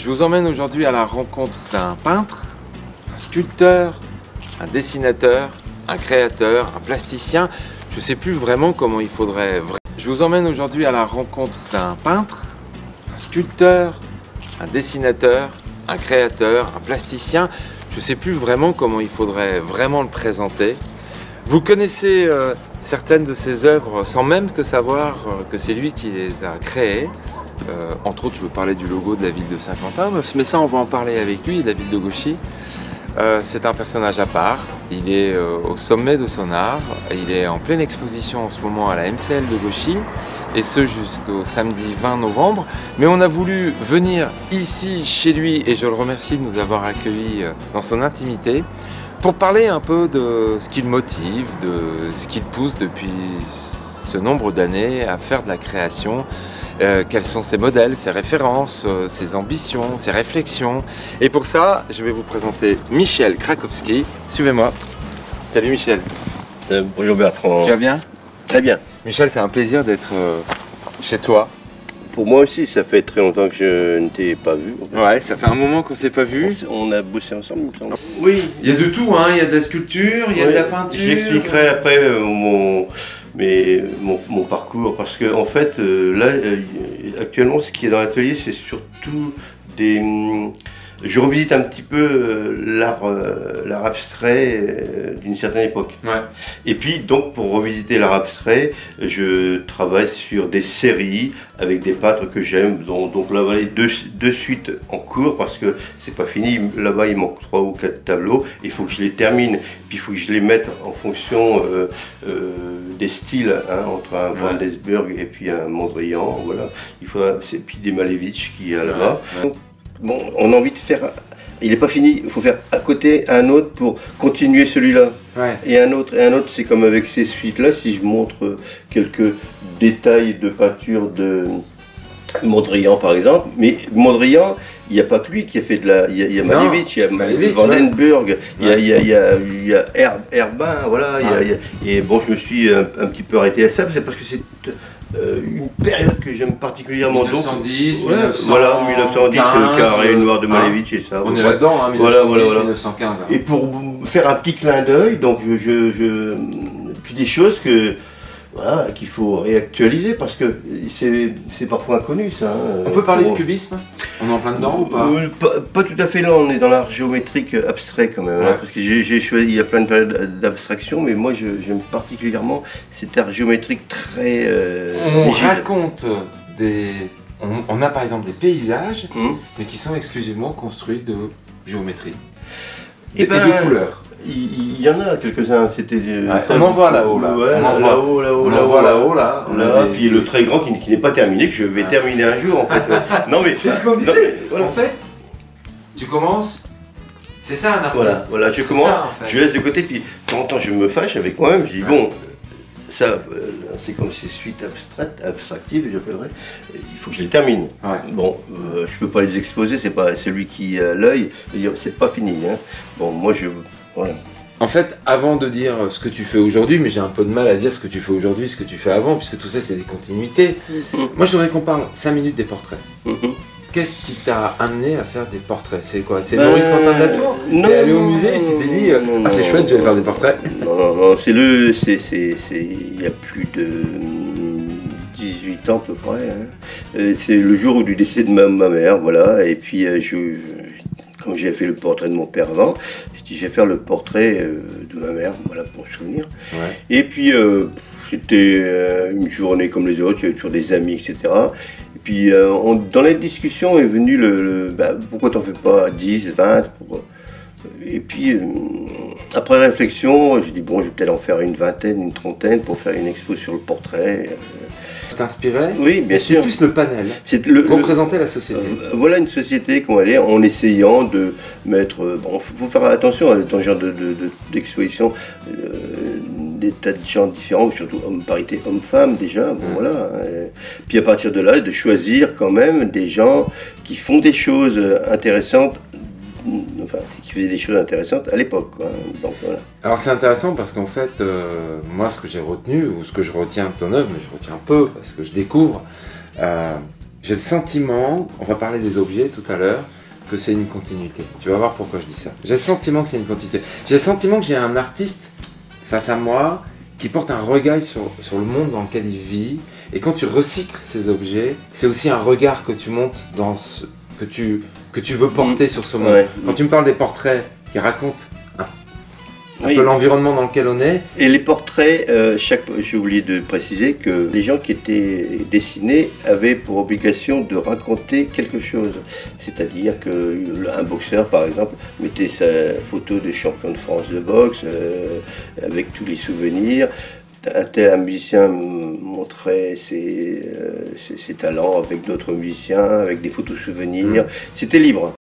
Je vous emmène aujourd'hui à la rencontre d'un peintre, un sculpteur, un dessinateur, un créateur, un plasticien. Je ne sais plus vraiment comment il faudrait... Je vous emmène aujourd'hui à la rencontre d'un peintre, un sculpteur, un dessinateur, un créateur, un plasticien. Je ne sais plus vraiment comment il faudrait vraiment le présenter. Vous connaissez certaines de ses œuvres sans même que savoir que c'est lui qui les a créées. Entre autres, je veux parler du logo de la ville de Saint-Quentin, mais ça on va en parler avec lui, de la ville de Gauchy. C'est un personnage à part, il est au sommet de son art, il est en pleine exposition en ce moment à la MCL de Gauchy, et ce jusqu'au samedi 20 novembre. Mais on a voulu venir ici chez lui, et je le remercie de nous avoir accueillis dans son intimité, pour parler un peu de ce qui le motive, de ce qui le pousse depuis ce nombre d'années à faire de la création. Quels sont ses modèles, ses références, ses ambitions, ses réflexions. Et pour ça, je vais vous présenter Michel Krakowski. Suivez-moi. Salut Michel. Bonjour Bertrand. Tu vas bien? Très bien. Michel, c'est un plaisir d'être chez toi. Pour moi aussi, ça fait très longtemps que je ne t'ai pas vu. Ouais, ça fait un moment qu'on ne s'est pas vu. On a bossé ensemble, il me semble. Oui. Il y a de tout, hein. Il y a de la sculpture, il y a de la peinture. J'expliquerai après mon parcours, parce que en fait, là, actuellement, ce qui est dans l'atelier, c'est surtout des... Je revisite un petit peu l'art abstrait d'une certaine époque. Ouais. Et puis, donc, pour revisiter l'art abstrait, je travaille sur des séries avec des peintres que j'aime. Donc là, voilà, deux suites en cours, parce que c'est pas fini. Là-bas, il manque 3 ou 4 tableaux. Il faut que je les termine. Puis, il faut que je les mette en fonction des styles, hein, entre un Van Desburg et puis un Mondrian. Voilà. Il faudra, et puis des Malevich qui est là-bas. Ouais. Bon, on a envie de faire, il n'est pas fini, il faut faire à côté un autre pour continuer celui-là. Ouais. Et un autre, c'est comme avec ces suites-là, si je montre quelques détails de peinture de Mondrian par exemple, mais Mondrian, il n'y a pas que lui qui a fait de la... Il y a Malevich, il y a Vandenberg, il y a Herbin, voilà. Ouais. Et bon, je me suis un petit peu arrêté à ça, c'est parce que c'est... une période que j'aime particulièrement. 1910, donc, voilà, 1910, c'est le carré noir de Malevich et ça. On est là-dedans, hein, 1915. Hein. Et pour faire un petit clin d'œil, donc puis des choses que voilà, qu'il faut réactualiser parce que c'est parfois inconnu ça. Hein. On peut parler de cubisme? On est en plein dedans ou pas? Pas tout à fait, là on est dans l'art géométrique abstrait quand même, hein, parce que j'ai choisi, il y a plein de périodes d'abstraction, mais moi j'aime particulièrement cet art géométrique très... on raconte on a par exemple des paysages, mais qui sont exclusivement construits de géométrie et de couleurs. Il y en a quelques-uns, c'était... on en voit là-haut, là. Ouais, on en voit là-haut, là. Puis le très grand qui n'est pas terminé, que je vais terminer un jour, en fait. Non, mais c'est ce qu'on disait. Voilà. En fait, tu commences... C'est ça un artiste. Voilà, je commence, ça, en fait. Je laisse de côté, puis de temps en temps, je me fâche avec moi-même, je dis, bon, ça, c'est comme ces suites abstractives, j'appellerais, il faut que je les termine. Ouais. Bon, je peux pas les exposer, c'est pas celui qui a l'œil, c'est pas fini. Hein. Bon, moi, voilà. En fait, avant de dire ce que tu fais aujourd'hui, mais j'ai un peu de mal à dire ce que tu fais aujourd'hui, ce que tu fais avant, puisque tout ça c'est des continuités. Moi je voudrais qu'on parle 5 minutes des portraits. Qu'est-ce qui t'a amené à faire des portraits? C'est quoi? C'est Maurice Quentin de la Tour? T'es allé au musée et tu t'es dit ah c'est chouette, je vais faire des portraits? Non, c'est il y a plus de 18 ans à peu près. Hein. C'est le jour du décès de ma mère, voilà, et puis comme j'ai fait le portrait de mon père avant, je dis je vais faire le portrait de ma mère, voilà, pour me souvenir. Ouais. Et puis c'était une journée comme les autres, il y avait toujours des amis, etc. Et puis dans les discussions est venu pourquoi t'en fais pas 10, 20 Et puis après réflexion, j'ai dit bon, je vais peut-être en faire une vingtaine, une trentaine pour faire une expo sur le portrait. T'inspirait? Oui, bien sûr. C'est plus le panel, représenter la société. Voilà une société qu'on allait en essayant de mettre... Bon, faut faire attention dans ce genre d'exposition, des tas de gens différents, surtout parité homme-femme déjà, bon, voilà. Puis à partir de là, de choisir quand même des gens qui font des choses intéressantes, enfin, qui faisaient des choses intéressantes à l'époque. Donc voilà. Alors c'est intéressant parce qu'en fait, moi ce que j'ai retenu, ou ce que je retiens de ton œuvre, mais je retiens peu parce que je découvre, J'ai le sentiment, on va parler des objets tout à l'heure, que c'est une continuité. Tu vas voir pourquoi je dis ça. J'ai le sentiment que c'est une continuité. J'ai le sentiment que j'ai un artiste face à moi qui porte un regard sur le monde dans lequel il vit. Et quand tu recycles ces objets, c'est aussi un regard que tu montes dans que tu veux porter sur ce monde. Ouais. Quand tu me parles des portraits qui racontent un Oui. peu l'environnement dans lequel on est. Et les portraits, j'ai oublié de préciser que les gens qui étaient dessinés avaient pour obligation de raconter quelque chose. C'est-à-dire qu'un boxeur, par exemple, mettait sa photo de champion de France de boxe avec tous les souvenirs. Un musicien montrait ses talents avec d'autres musiciens, avec des photos souvenirs. C'était libre.